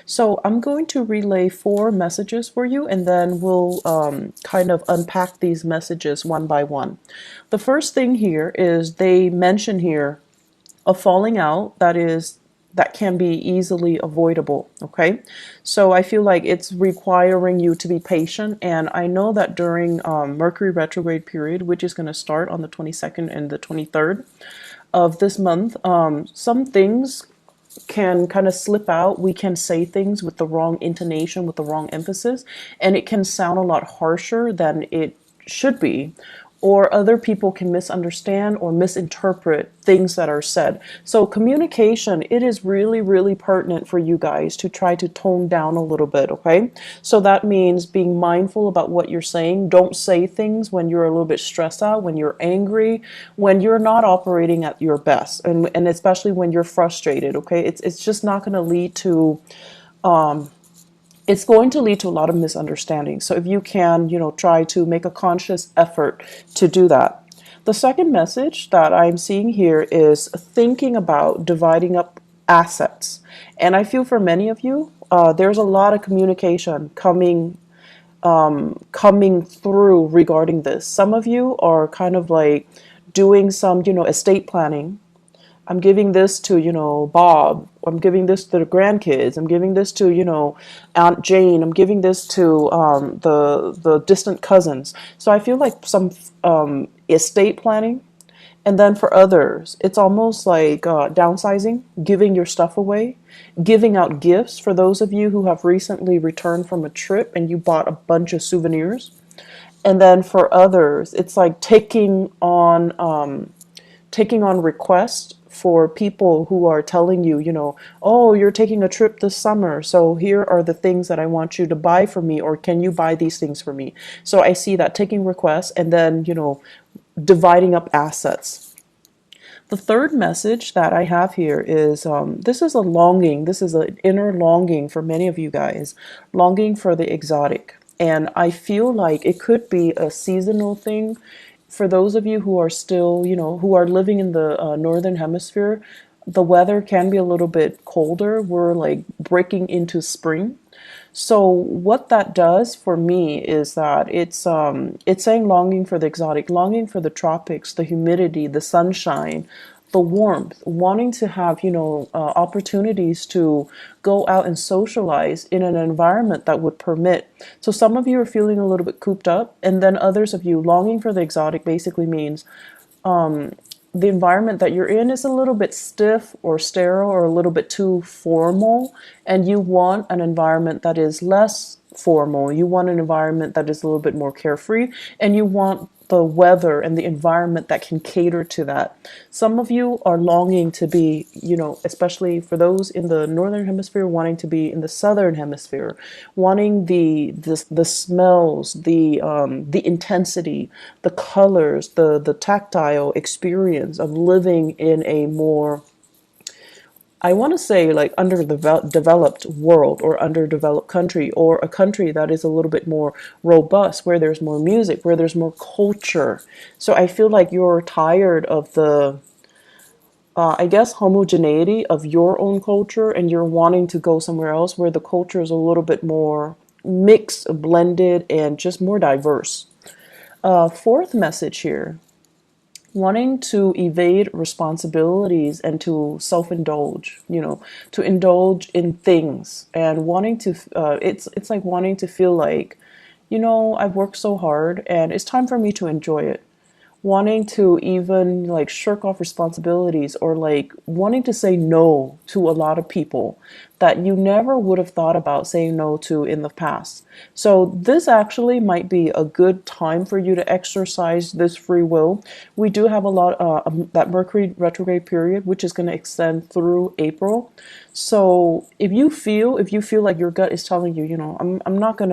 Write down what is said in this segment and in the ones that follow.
So I'm going to relay 4 messages for you, and then we'll kind of unpack these messages one by one. The first thing here is they mention here a falling out that can be easily avoidable. Okay, so I feel like it's requiring you to be patient, and I know that during Mercury retrograde period, which is going to start on the 22nd and the 23rd of this month, some things can kind of slip out. We can say things with the wrong intonation, with the wrong emphasis, and it can sound a lot harsher than it should be. Or other people can misunderstand or misinterpret things that are said. So communication, it is really, really pertinent for you guys to try to tone down a little bit, okay? So that means being mindful about what you're saying. Don't say things when you're a little bit stressed out, when you're angry, when you're not operating at your best, and especially when you're frustrated, okay? It's just not going to lead to it's going to lead to a lot of misunderstandings. So if you can, try to make a conscious effort to do that. The second message that I'm seeing here is thinking about dividing up assets. And I feel for many of you, there's a lot of communication coming through regarding this. Some of you are kind of like doing some, estate planning. I'm giving this to, Bob. I'm giving this to the grandkids. I'm giving this to, Aunt Jane. I'm giving this to the distant cousins. So I feel like some estate planning. And then for others, it's almost like downsizing, giving your stuff away, giving out gifts for those of you who have recently returned from a trip and you bought a bunch of souvenirs. And then for others, it's like taking on requests for people who are telling you, oh, you're taking a trip this summer, so here are the things that I want you to buy for me, or can you buy these things for me? So I see that, taking requests, and then, dividing up assets. The third message that I have here is this is a longing, this is an inner longing for many of you guys, longing for the exotic. And I feel like it could be a seasonal thing. For those of you who are still, who are living in the northern hemisphere, the weather can be a little bit colder. We're like breaking into spring. So what that does for me is that it's saying longing for the exotic, longing for the tropics, the humidity, the sunshine, the warmth, wanting to have, opportunities to go out and socialize in an environment that would permit. So some of you are feeling a little bit cooped up, and then others of you longing for the exotic basically means the environment that you're in is a little bit stiff or sterile or a little bit too formal, and you want an environment that is less formal. You want an environment that is a little bit more carefree, and you want the weather and the environment that can cater to that. Some of you are longing to be, especially for those in the northern hemisphere, wanting to be in the southern hemisphere, wanting the smells, the intensity, the colors, the tactile experience of living in a more, I want to say, like underdeveloped world or underdeveloped country, or a country that is a little bit more robust, where there's more music, where there's more culture. So I feel like you're tired of the, I guess, homogeneity of your own culture, and you're wanting to go somewhere else where the culture is a little bit more mixed, blended, and just more diverse. Fourth message here, wanting to evade responsibilities and to self-indulge, to indulge in things, and wanting to, it's like wanting to feel like, I've worked so hard and it's time for me to enjoy it. Wanting to even like shirk off responsibilities, or like wanting to say no to a lot of people that you never would have thought about saying no to in the past. So this actually might be a good time for you to exercise this free will. We do have a lot that Mercury retrograde period, which is going to extend through April. So if you feel like your gut is telling you, I'm not going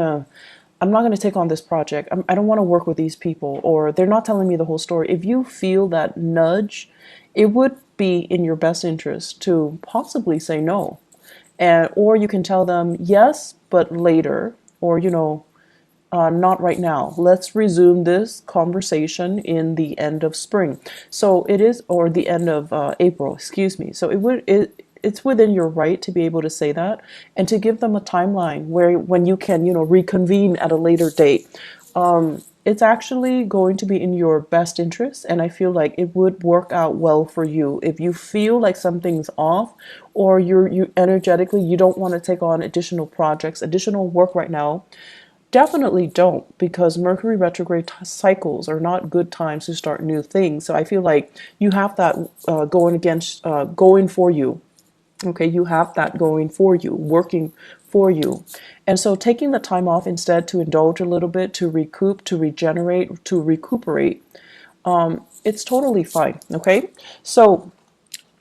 to take on this project. I don't want to work with these people, or they're not telling me the whole story. If you feel that nudge, it would be in your best interest to possibly say no. Or you can tell them yes, but later, or, not right now. Let's resume this conversation in the end of spring. So it is, or the end of April, excuse me. So it's within your right to be able to say that, and to give them a timeline where when you can, reconvene at a later date. It's actually going to be in your best interest, and I feel like it would work out well for you. If you feel like something's off, or you energetically you don't want to take on additional projects, additional work right now, definitely don't, because Mercury retrograde cycles are not good times to start new things. So I feel like you have that going for you. Okay, you have that going for you, working for you. And so taking the time off instead to indulge a little bit, to recoup, to regenerate, to recuperate, it's totally fine. Okay, so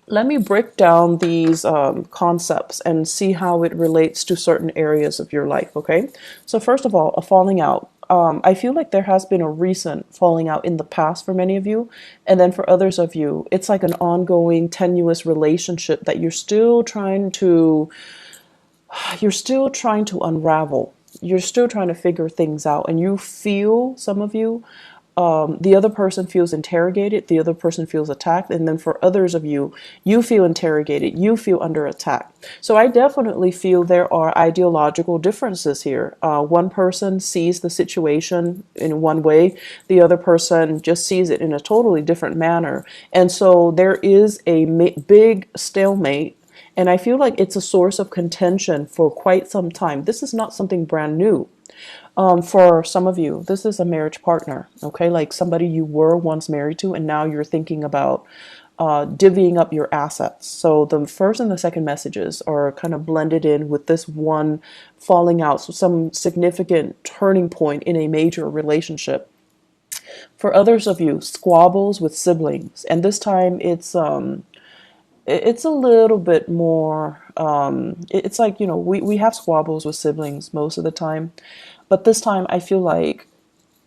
let me break down these concepts and see how it relates to certain areas of your life. Okay, so first of all, a falling out. I feel like there has been a recent falling out in the past for many of you, and then for others of you, it's like an ongoing, tenuous relationship that you're still trying to unravel. You're still trying to figure things out, and you feel, some of you, the other person feels interrogated, the other person feels attacked, and then for others of you, you feel interrogated, you feel under attack. So I definitely feel there are ideological differences here. One person sees the situation in one way, the other person just sees it in a totally different manner. And so there is a big stalemate. And I feel like it's a source of contention for quite some time. This is not something brand new. For some of you, this is a marriage partner, okay? Like somebody you were once married to, and now you're thinking about divvying up your assets. So the first and the second messages are kind of blended in with this one falling out, so some significant turning point in a major relationship. For others of you, squabbles with siblings, and this time it's a little bit more, it's like, we have squabbles with siblings most of the time, but this time I feel like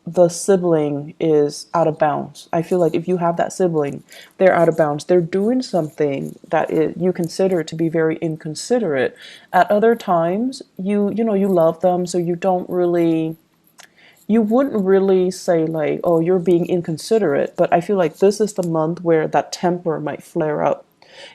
the sibling is out of bounds. I feel like if you have that sibling, they're out of bounds. They're doing something that you consider to be very inconsiderate. At other times, you love them, so you wouldn't really say like, oh, you're being inconsiderate, but I feel like this is the month where that temper might flare up.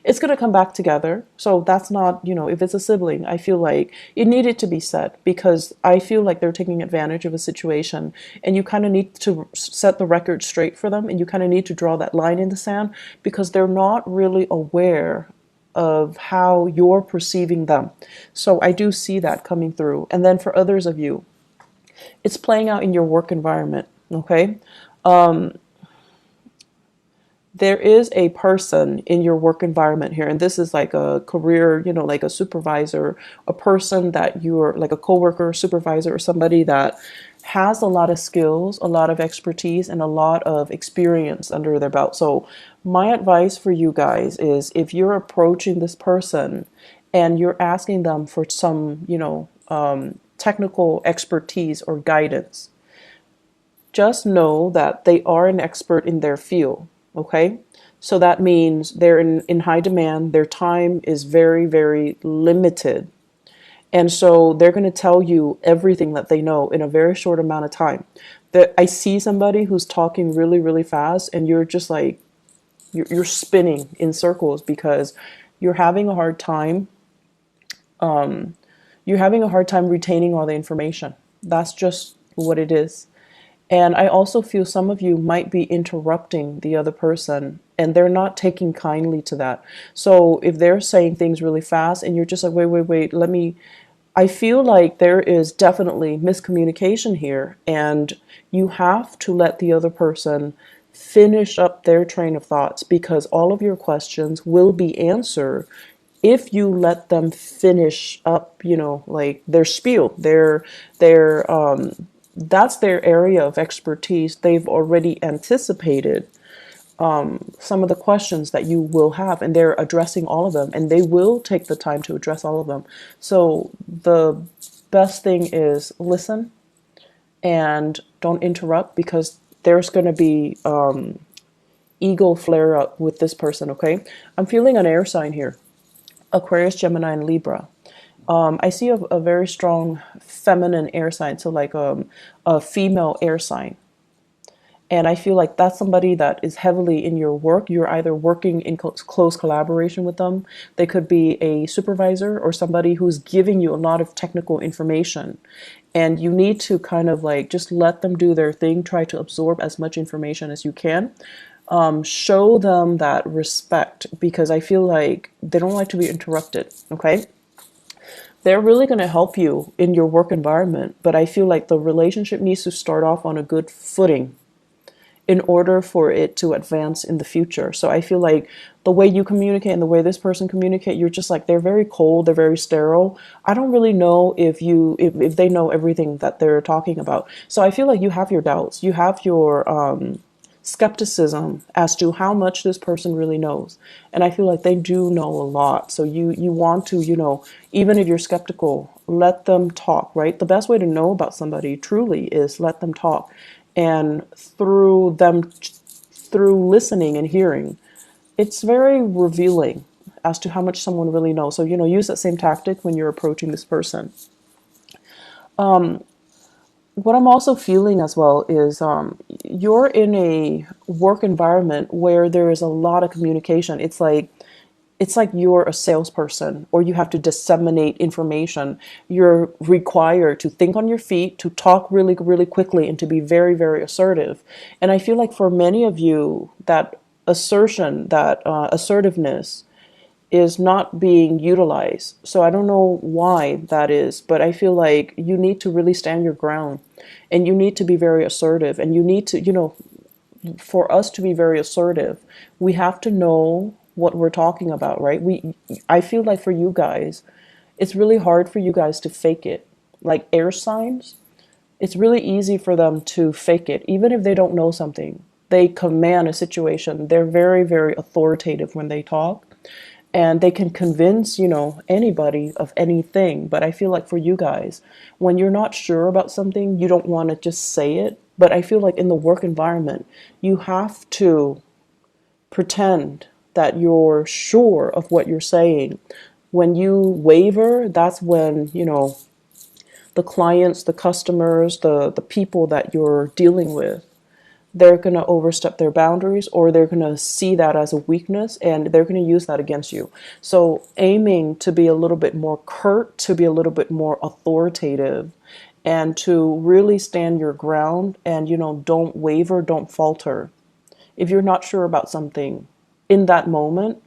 It's going to come back together. So that's not, if it's a sibling, I feel like it needed to be said, because I feel like they're taking advantage of a situation, and you kind of need to set the record straight for them, and you kind of need to draw that line in the sand, because they're not really aware of how you're perceiving them. So I do see that coming through. And then for others of you, it's playing out in your work environment. Okay. There is a person in your work environment here, and this is like a career, like a supervisor, a person that you're like a coworker, supervisor, or somebody that has a lot of skills, a lot of expertise, and a lot of experience under their belt. So my advice for you guys is, if you're approaching this person and you're asking them for some, technical expertise or guidance, just know that they are an expert in their field. Okay, so that means they're in high demand. Their time is very, very limited. And so they're going to tell you everything that they know in a very short amount of time. That I see somebody who's talking really, really fast, and you're just like, you're spinning in circles, because you're having a hard time. You're having a hard time retaining all the information. That's just what it is. And I also feel some of you might be interrupting the other person, and they're not taking kindly to that. So if they're saying things really fast and you're just like, wait, I feel like there is definitely miscommunication here, and you have to let the other person finish up their train of thoughts, because all of your questions will be answered if you let them finish up, like their spiel, that's their area of expertise. They've already anticipated some of the questions that you will have, and they're addressing all of them, and they will take the time to address all of them. So the best thing is listen and don't interrupt, because there's going to be ego flare up with this person. Okay, I'm feeling an air sign here: Aquarius, Gemini, and Libra. I see a very strong feminine air sign, so like a female air sign. And I feel like that's somebody that is heavily in your work. You're either working in close collaboration with them. They could be a supervisor or somebody who's giving you a lot of technical information. And you need to kind of like just let them do their thing, try to absorb as much information as you can. Show them that respect because I feel like they don't like to be interrupted. Okay. They're really going to help you in your work environment, but I feel like the relationship needs to start off on a good footing in order for it to advance in the future. So I feel like the way you communicate and the way this person communicate, you're just like, they're very cold, they're very sterile. I don't really know if they know everything that they're talking about. So I feel like you have your doubts, you have your skepticism as to how much this person really knows. And I feel like they do know a lot. So you want to, even if you're skeptical, let them talk, right? The best way to know about somebody truly is let them talk. And through listening and hearing, it's very revealing as to how much someone really knows. So, use that same tactic when you're approaching this person. What I'm also feeling as well is you're in a work environment where there is a lot of communication. It's like you're a salesperson or you have to disseminate information. You're required to think on your feet, to talk really, really quickly, and to be very, very assertive. And I feel like for many of you, that assertiveness is not being utilized. So I don't know why that is, but I feel like you need to really stand your ground and you need to be very assertive. And you need to, for us to be very assertive, we have to know what we're talking about, right? I feel like for you guys, it's really hard for you guys to fake it. Like air signs, it's really easy for them to fake it, even if they don't know something. They command a situation. They're very, very authoritative when they talk. And they can convince, anybody of anything. But I feel like for you guys, when you're not sure about something, you don't want to just say it. But I feel like in the work environment, you have to pretend that you're sure of what you're saying. When you waver, that's when, the clients, the customers, the people that you're dealing with, they're going to overstep their boundaries or they're going to see that as a weakness and they're going to use that against you. So aiming to be a little bit more curt, to be a little bit more authoritative, and to really stand your ground and, don't waver, don't falter. If you're not sure about something in that moment,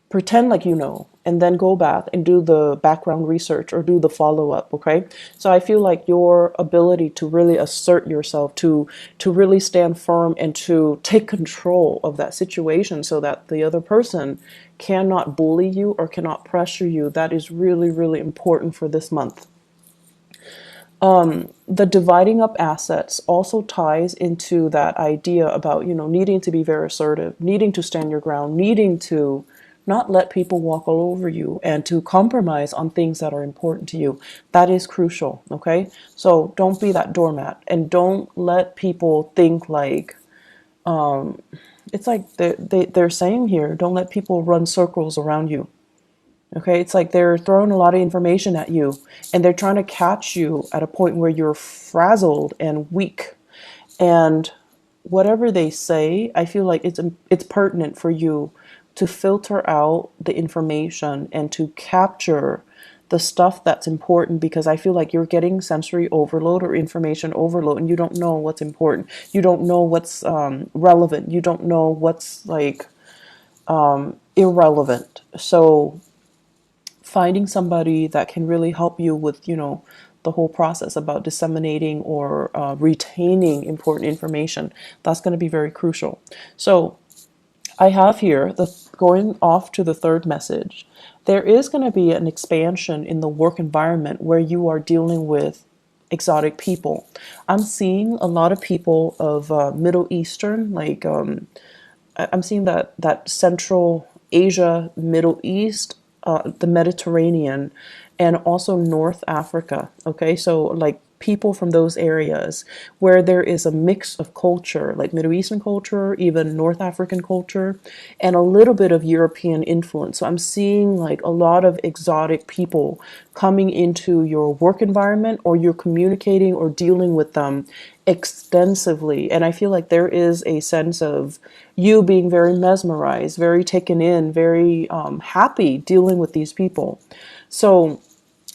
pretend like you know, and then go back and do the background research or do the follow-up. Okay, so I feel like your ability to really assert yourself, to really stand firm and to take control of that situation so that the other person cannot bully you or cannot pressure you, that is really, really important for this month. The dividing up assets also ties into that idea about, needing to be very assertive, needing to stand your ground, needing to not let people walk all over you and to compromise on things that are important to you. That is crucial. Okay. So don't be that doormat and don't let people think like, it's like they're saying here, don't let people run circles around you. Okay, it's like they're throwing a lot of information at you and they're trying to catch you at a point where you're frazzled and weak. And whatever they say, I feel like it's pertinent for you to filter out the information and to capture the stuff that's important, because I feel like you're getting sensory overload or information overload and you don't know what's important. You don't know what's relevant. You don't know what's like irrelevant. So finding somebody that can really help you with, the whole process about disseminating or retaining important information, that's going to be very crucial. So I have here the going off to the third message. There is going to be an expansion in the work environment where you are dealing with exotic people. I'm seeing a lot of people of Middle Eastern, like I'm seeing that Central Asia, Middle East, the Mediterranean, and also North Africa. Okay, so like people from those areas where there is a mix of culture, like Middle Eastern culture, even North African culture, and a little bit of European influence. So I'm seeing like a lot of exotic people coming into your work environment, or you're communicating or dealing with them extensively. And I feel like there is a sense of you being very mesmerized, very taken in, very happy dealing with these people. So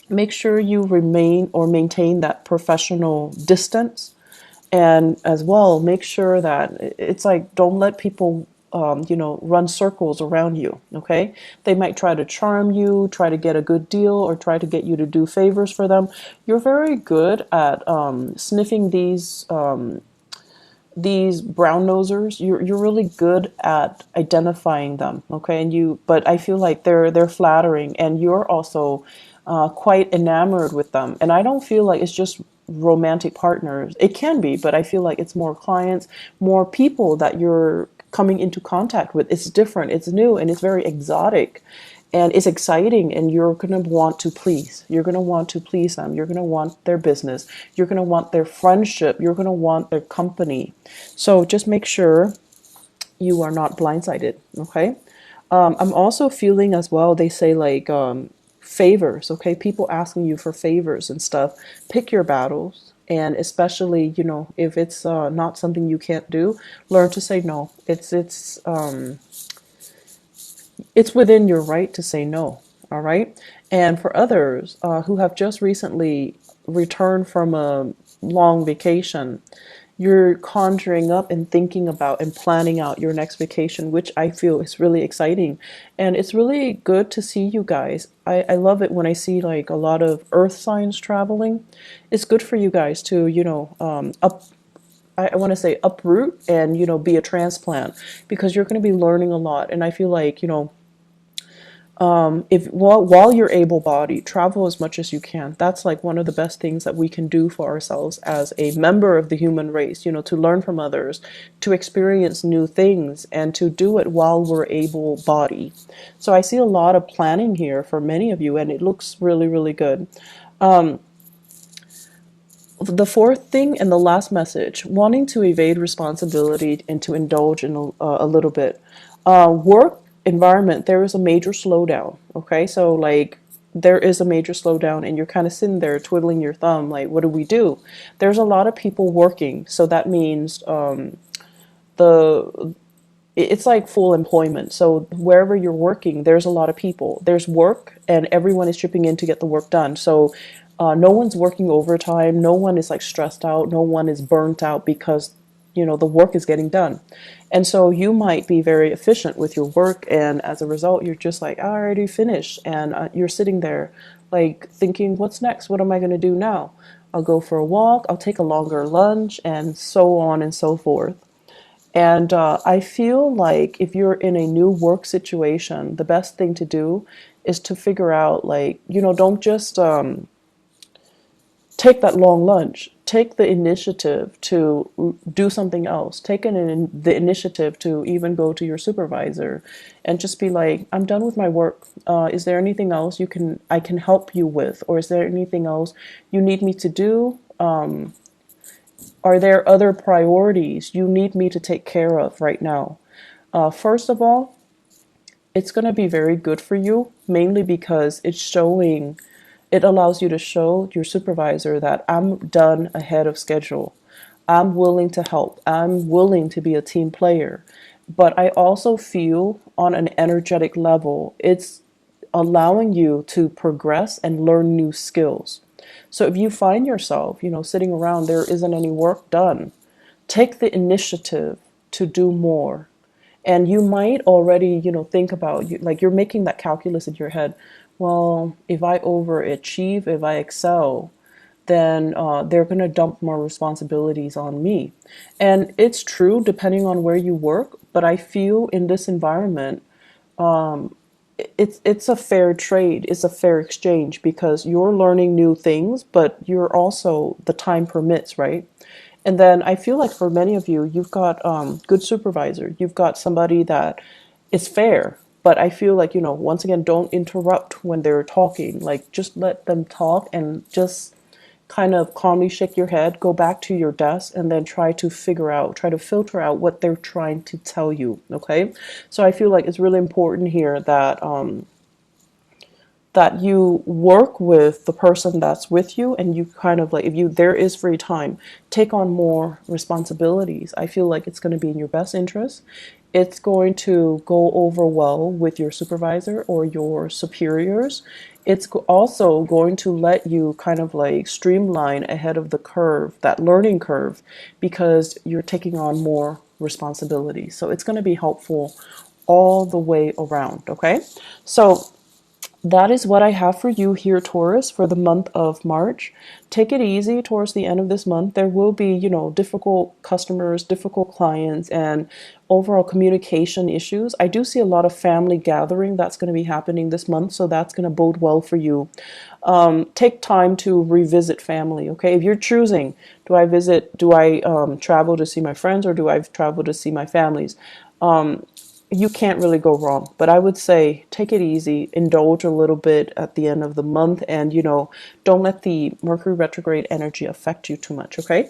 make sure you remain or maintain that professional distance. And as well, make sure that it's like, don't let people run circles around you. Okay, they might try to charm you, try to get a good deal, or try to get you to do favors for them. You're very good at sniffing these brown nosers. You're really good at identifying them. Okay, but I feel like they're flattering, and you're also quite enamored with them. And I don't feel like it's just romantic partners. It can be, but I feel like it's more clients, more people that you're coming into contact with. It's different, it's new, and it's very exotic, and it's exciting, and you're going to want to please. You're going to want to please them. You're going to want their business. You're going to want their friendship. You're going to want their company. So just make sure you are not blindsided. Okay. I'm also feeling as well, they say like favors. Okay. People asking you for favors and stuff. Pick your battles. And especially, if it's not something you can't do, learn to say no. It's within your right to say no. All right. And for others who have just recently returned from a long vacation, you're conjuring up and thinking about and planning out your next vacation, which I feel is really exciting. And it's really good to see you guys. I love it when I see like a lot of earth signs traveling. It's good for you guys to, I want to say uproot and, be a transplant, because you're going to be learning a lot. And I feel like, if while you're able-bodied, travel as much as you can. That's like one of the best things that we can do for ourselves as a member of the human race, to learn from others, to experience new things, and to do it while we're able-bodied. So I see a lot of planning here for many of you, and it looks really, really good. The fourth thing and the last message, wanting to evade responsibility and to indulge in a little bit. Work environment, there is a major slowdown. Okay, so like there is a major slowdown, and you're kind of sitting there twiddling your thumb, like, what do we do? There's a lot of people working, so that means the it's like full employment. So wherever you're working, there's a lot of people. There's work, and everyone is chipping in to get the work done. So no one's working overtime. No one is like stressed out. No one is burnt out because, the work is getting done. And so you might be very efficient with your work. And as a result, you're just like, I already finished. And you're sitting there like thinking, what's next? What am I going to do now? I'll go for a walk. I'll take a longer lunch, and so on and so forth. And I feel like if you're in a new work situation, the best thing to do is to figure out, like, don't just take that long lunch. Take the initiative to do something else. The initiative to even go to your supervisor and just be like, I'm done with my work. Is there anything else I can help you with? Or is there anything else you need me to do? Are there other priorities you need me to take care of right now? First of all, it's going to be very good for you, mainly because it allows you to show your supervisor that I'm done ahead of schedule. I'm willing to help. I'm willing to be a team player. But I also feel on an energetic level, it's allowing you to progress and learn new skills. So if you find yourself, sitting around, there isn't any work done, take the initiative to do more. And you might already, think about, like, you're making that calculus in your head. Well, if I overachieve, if I excel, then they're going to dump more responsibilities on me. And it's true depending on where you work, but I feel in this environment, it's a fair trade. It's a fair exchange, because you're learning new things, but you're also, the time permits, right? And then I feel like for many of you, you've got good supervisor. You've got somebody that is fair. But I feel like, once again, don't interrupt when they're talking. Like, just let them talk, and just, kind of calmly shake your head, go back to your desk, and then try to filter out what they're trying to tell you. Okay. So I feel like it's really important here that that you work with the person that's with you, and you kind of like, if you there is free time, take on more responsibilities. I feel like it's going to be in your best interest. It's going to go over well with your supervisor or your superiors. It's also going to let you kind of like streamline ahead of the curve, that learning curve, because you're taking on more responsibility. So it's going to be helpful all the way around. Okay. So that is what I have for you here, Taurus, for the month of March. Take it easy towards the end of this month. There will be, difficult customers, difficult clients, and overall communication issues. I do see a lot of family gathering that's going to be happening this month, so that's going to bode well for you. Take time to revisit family, okay? If you're choosing, do I travel to see my friends, or do I travel to see my families? You can't really go wrong. But I would say take it easy, indulge a little bit at the end of the month, and don't let the Mercury retrograde energy affect you too much, okay?